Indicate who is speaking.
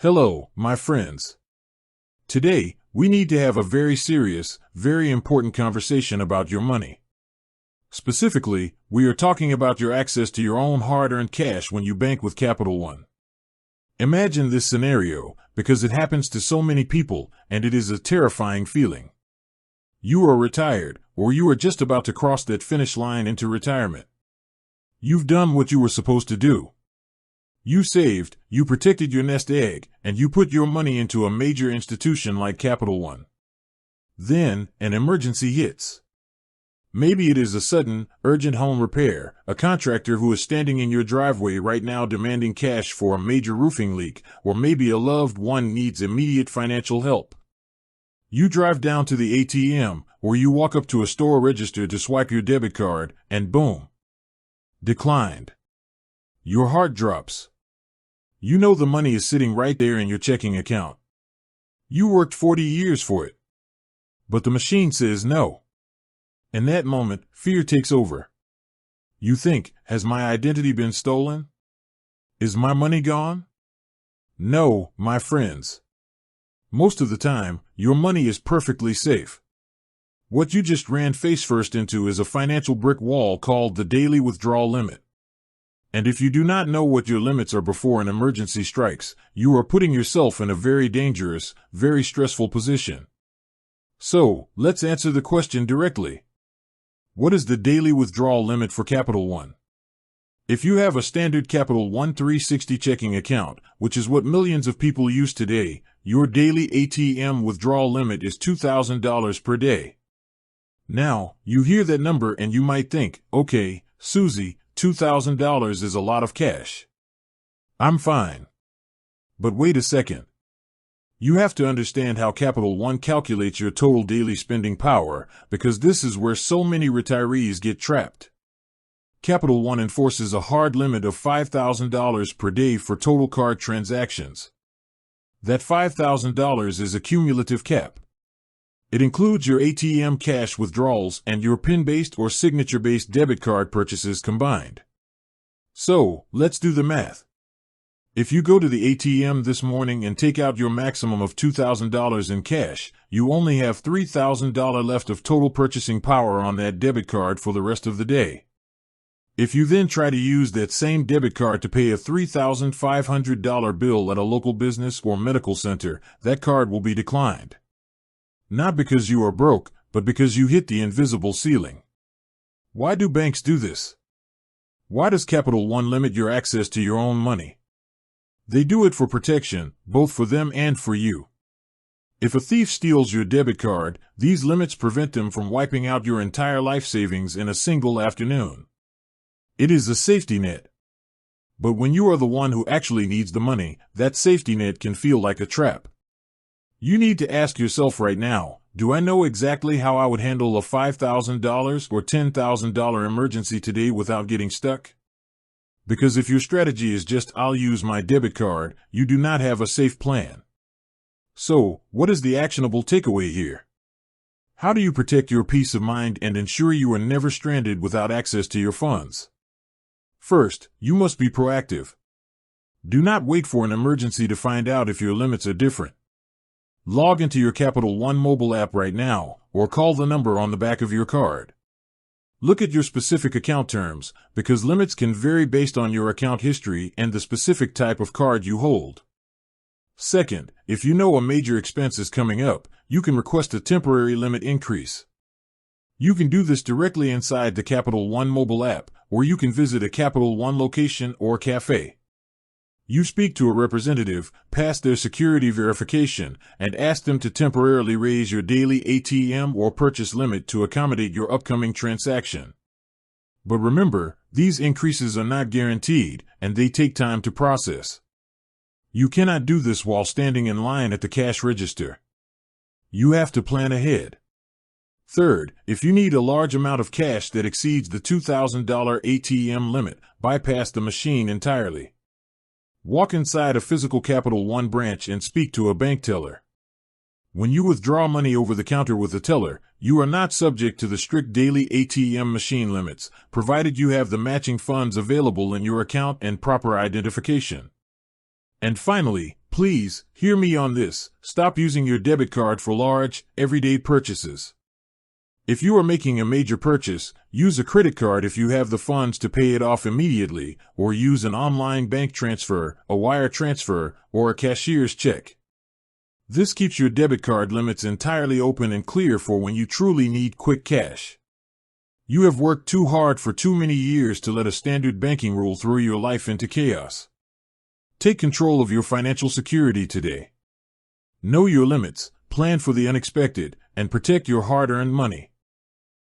Speaker 1: Hello, my friends. Today, we need to have a very serious, very important conversation about your money. Specifically, we are talking about your access to your own hard-earned cash when you bank with Capital One. Imagine this scenario, because it happens to so many people, and it is a terrifying feeling. You are retired, or you are just about to cross that finish line into retirement. You've done what you were supposed to do. You saved, you protected your nest egg, and you put your money into a major institution like Capital One. Then, an emergency hits. Maybe it is a sudden, urgent home repair, a contractor who is standing in your driveway right now demanding cash for a major roofing leak, or maybe a loved one needs immediate financial help. You drive down to the ATM, or you walk up to a store register to swipe your debit card, and boom. Declined. Your heart drops. You know the money is sitting right there in your checking account. You worked 40 years for it. But the machine says no. In that moment, fear takes over. You think, has my identity been stolen? Is my money gone? No, my friends. Most of the time, your money is perfectly safe. What you just ran face first into is a financial brick wall called the daily withdrawal limit. And if you do not know what your limits are before an emergency strikes, you are putting yourself in a very dangerous, very stressful position. So, let's answer the question directly. What is the daily withdrawal limit for Capital One? If you have a standard Capital One 360 checking account, which is what millions of people use today, your daily ATM withdrawal limit is $2,000 per day. Now, you hear that number and you might think, okay, Susie, $2,000 is a lot of cash. I'm fine. But wait a second. You have to understand how Capital One calculates your total daily spending power, because this is where so many retirees get trapped. Capital One enforces a hard limit of $5,000 per day for total card transactions. That $5,000 is a cumulative cap. It includes your ATM cash withdrawals and your PIN-based or signature-based debit card purchases combined. So, let's do the math. If you go to the ATM this morning and take out your maximum of $2,000 in cash, you only have $3,000 left of total purchasing power on that debit card for the rest of the day. If you then try to use that same debit card to pay a $3,500 bill at a local business or medical center, that card will be declined. Not because you are broke, but because you hit the invisible ceiling. Why do banks do this? Why does Capital One limit your access to your own money? They do it for protection, both for them and for you. If a thief steals your debit card, these limits prevent them from wiping out your entire life savings in a single afternoon. It is a safety net. But when you are the one who actually needs the money, that safety net can feel like a trap. You need to ask yourself right now, do I know exactly how I would handle a $5,000 or $10,000 emergency today without getting stuck? Because if your strategy is just I'll use my debit card, you do not have a safe plan. So, what is the actionable takeaway here? How do you protect your peace of mind and ensure you are never stranded without access to your funds? First, you must be proactive. Do not wait for an emergency to find out if your limits are different. Log into your Capital One mobile app right now, or call the number on the back of your card. Look at your specific account terms, because limits can vary based on your account history and the specific type of card you hold. Second, if you know a major expense is coming up, you can request a temporary limit increase. You can do this directly inside the Capital One mobile app, or you can visit a Capital One location or cafe. You speak to a representative, pass their security verification, and ask them to temporarily raise your daily ATM or purchase limit to accommodate your upcoming transaction. But remember, these increases are not guaranteed, and they take time to process. You cannot do this while standing in line at the cash register. You have to plan ahead. Third, if you need a large amount of cash that exceeds the $2,000 ATM limit, bypass the machine entirely. Walk inside a physical Capital One branch and speak to a bank teller. When you withdraw money over the counter with a teller, you are not subject to the strict daily ATM machine limits, provided you have the matching funds available in your account and proper identification. And finally, Please, hear me on this. Stop using your debit card for large, everyday purchases. If you are making a major purchase, use a credit card if you have the funds to pay it off immediately, or use an online bank transfer, a wire transfer, or a cashier's check. This keeps your debit card limits entirely open and clear for when you truly need quick cash. You have worked too hard for too many years to let a standard banking rule throw your life into chaos. Take control of your financial security today. Know your limits, plan for the unexpected, and protect your hard-earned money.